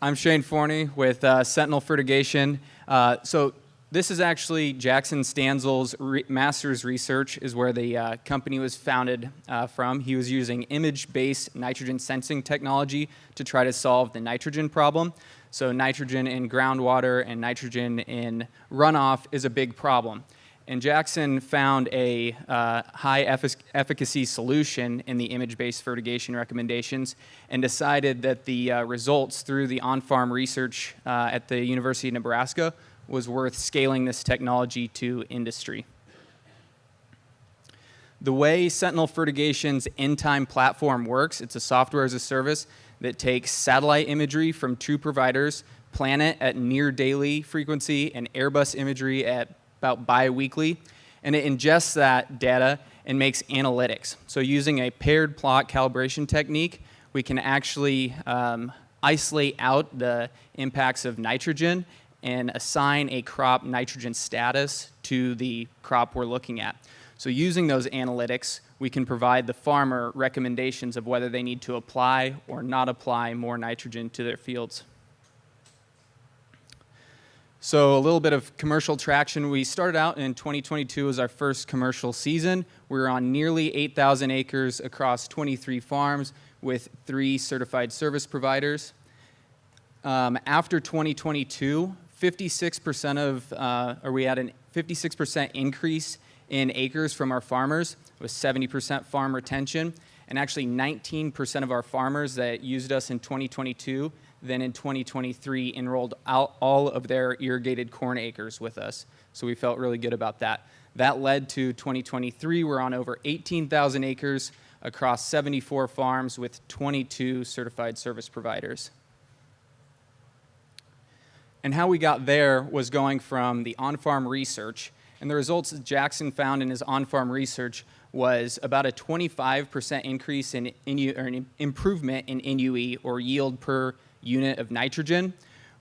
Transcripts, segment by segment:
I'm Shane Forney with Sentinel Fertigation. So this is actually Jackson Stanzel's master's research is where the company was founded from. He was using image-based nitrogen sensing technology to try to solve the nitrogen problem. So nitrogen in groundwater and nitrogen in runoff is a big problem. And Jackson found a high efficacy solution in the image-based fertigation recommendations and decided that the results through the on-farm research at the University of Nebraska was worth scaling this technology to industry. The way Sentinel Fertigation's in-time platform works, it's a software as a service that takes satellite imagery from two providers, Planet at near daily frequency and Airbus imagery at about bi-weekly, and it ingests that data and makes analytics. So using a paired plot calibration technique, we can actually isolate out the impacts of nitrogen and assign a crop nitrogen status to the crop we're looking at. So using those analytics, we can provide the farmer recommendations of whether they need to apply or not apply more nitrogen to their fields. So a little bit of commercial traction. We started out in 2022 as our first commercial season. We were on nearly 8,000 acres across 23 farms with 3 certified service providers. After 2022, 56% we had a 56% increase in acres from our farmers with 70% farm retention, and actually 19% of our farmers that used us in 2022 then in 2023 enrolled all of their irrigated corn acres with us. So we felt really good about that. That led to 2023. We're on over 18,000 acres across 74 farms with 22 certified service providers. And how we got there was going from the on-farm research, and the results that Jackson found in his on-farm research was about a 25% increase in an improvement in INUE, or yield per unit of nitrogen,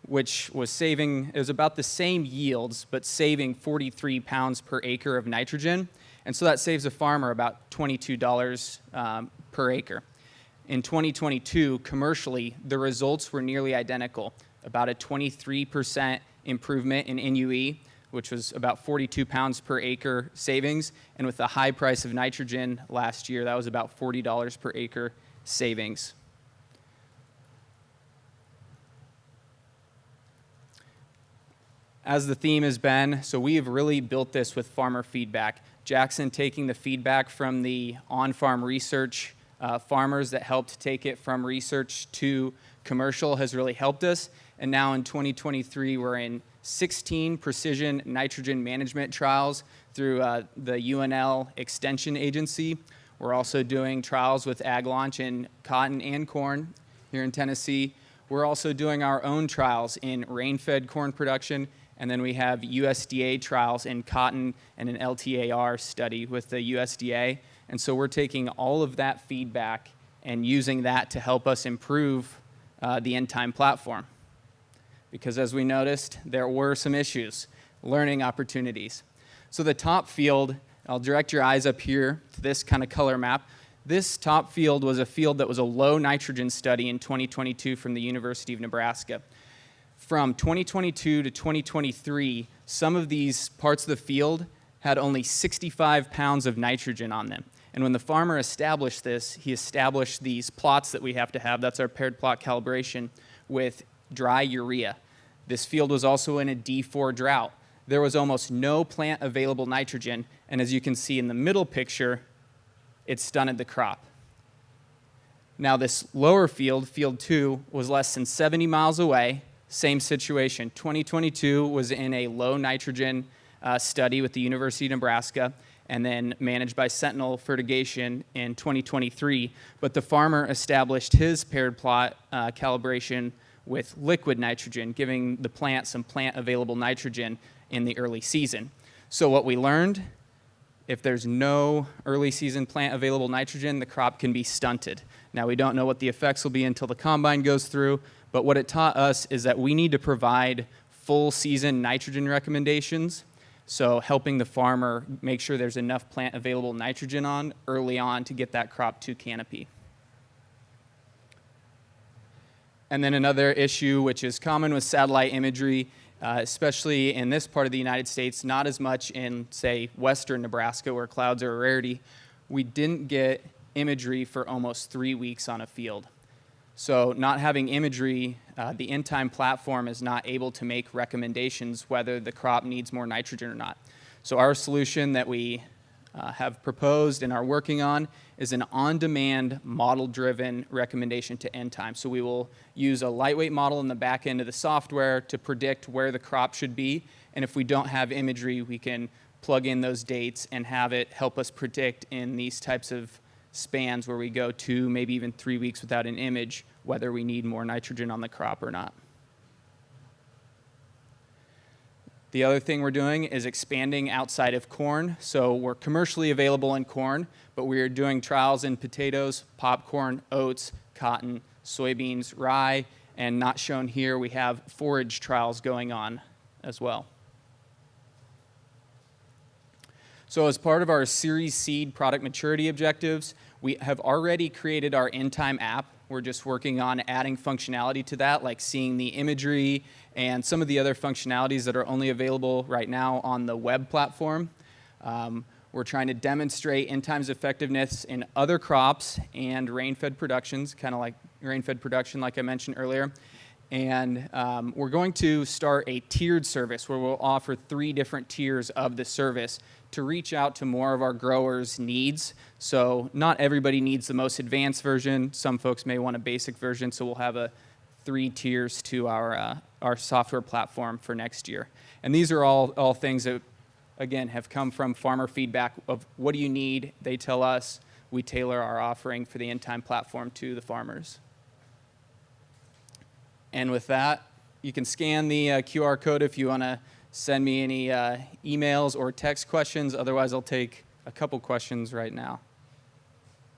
which was saving, it was about the same yields, but saving 43 pounds per acre of nitrogen. And so that saves a farmer about $22 per acre. In 2022, commercially, the results were nearly identical, about a 23% improvement in INUE, which was about 42 pounds per acre savings. And with the high price of nitrogen last year, that was about $40 per acre savings. As the theme has been, so we have really built this with farmer feedback. Jackson taking the feedback from the on-farm research farmers that helped take it from research to commercial has really helped us. And now in 2023, we're in 16 precision nitrogen management trials through the UNL Extension Agency. We're also doing trials with Ag Launch in cotton and corn here in Tennessee. We're also doing our own trials in rain-fed corn production, and then we have USDA trials in cotton and an LTAR study with the USDA. And so we're taking all of that feedback and using that to help us improve the end-time platform. Because as we noticed, there were some issues, learning opportunities. So the top field, I'll direct your eyes up here to this kind of color map. This top field was a field that was a low nitrogen study in 2022 from the University of Nebraska. From 2022 to 2023, some of these parts of the field had only 65 pounds of nitrogen on them. And when the farmer established this, he established these plots that we have to have. That's our paired plot calibration with dry urea. This field was also in a D4 drought. There was almost no plant available nitrogen, and as you can see in the middle picture, it stunted the crop. Now this lower field, field 2, was less than 70 miles away. Same situation. 2022 was in a low nitrogen study with the University of Nebraska, and then managed by Sentinel Fertigation in 2023. But the farmer established his paired plot calibration with liquid nitrogen, giving the plant some plant available nitrogen in the early season. So what we learned, if there's no early season plant available nitrogen, the crop can be stunted. Now we don't know what the effects will be until the combine goes through, but what it taught us is that we need to provide full season nitrogen recommendations. So helping the farmer make sure there's enough plant available nitrogen on early on to get that crop to canopy. And then another issue, which is common with satellite imagery, especially in this part of the United States, not as much in, say, western Nebraska where clouds are a rarity, we didn't get imagery for almost 3 weeks on a field. So not having imagery, the in-time platform is not able to make recommendations whether the crop needs more nitrogen or not. So our solution that we have proposed and are working on is an on-demand, model-driven recommendation to end time. So we will use a lightweight model in the back end of the software to predict where the crop should be, and if we don't have imagery, we can plug in those dates and have it help us predict in these types of spans where we go 2, maybe even 3 weeks without an image, whether we need more nitrogen on the crop or not. The other thing we're doing is expanding outside of corn. So we're commercially available in corn, but we are doing trials in potatoes, popcorn, oats, cotton, soybeans, rye, and not shown here, we have forage trials going on as well. So as part of our Series Seed product maturity objectives, we have already created our in-time app. We're just working on adding functionality to that, like seeing the imagery and some of the other functionalities that are only available right now on the web platform. We're trying to demonstrate in-time's effectiveness in other crops and rain-fed productions, kind of like rain-fed production like I mentioned earlier. And we're going to start a tiered service where we'll offer 3 different tiers of the service to reach out to more of our growers' needs. So not everybody needs the most advanced version. Some folks may want a basic version, so we'll have 3 tiers to our software platform for next year. And these are all things that, again, have come from farmer feedback of what do you need? They tell us. We tailor our offering for the in-time platform to the farmers. And with that, you can scan the QR code if you want to send me any emails or text questions. Otherwise, I'll take a couple questions right now.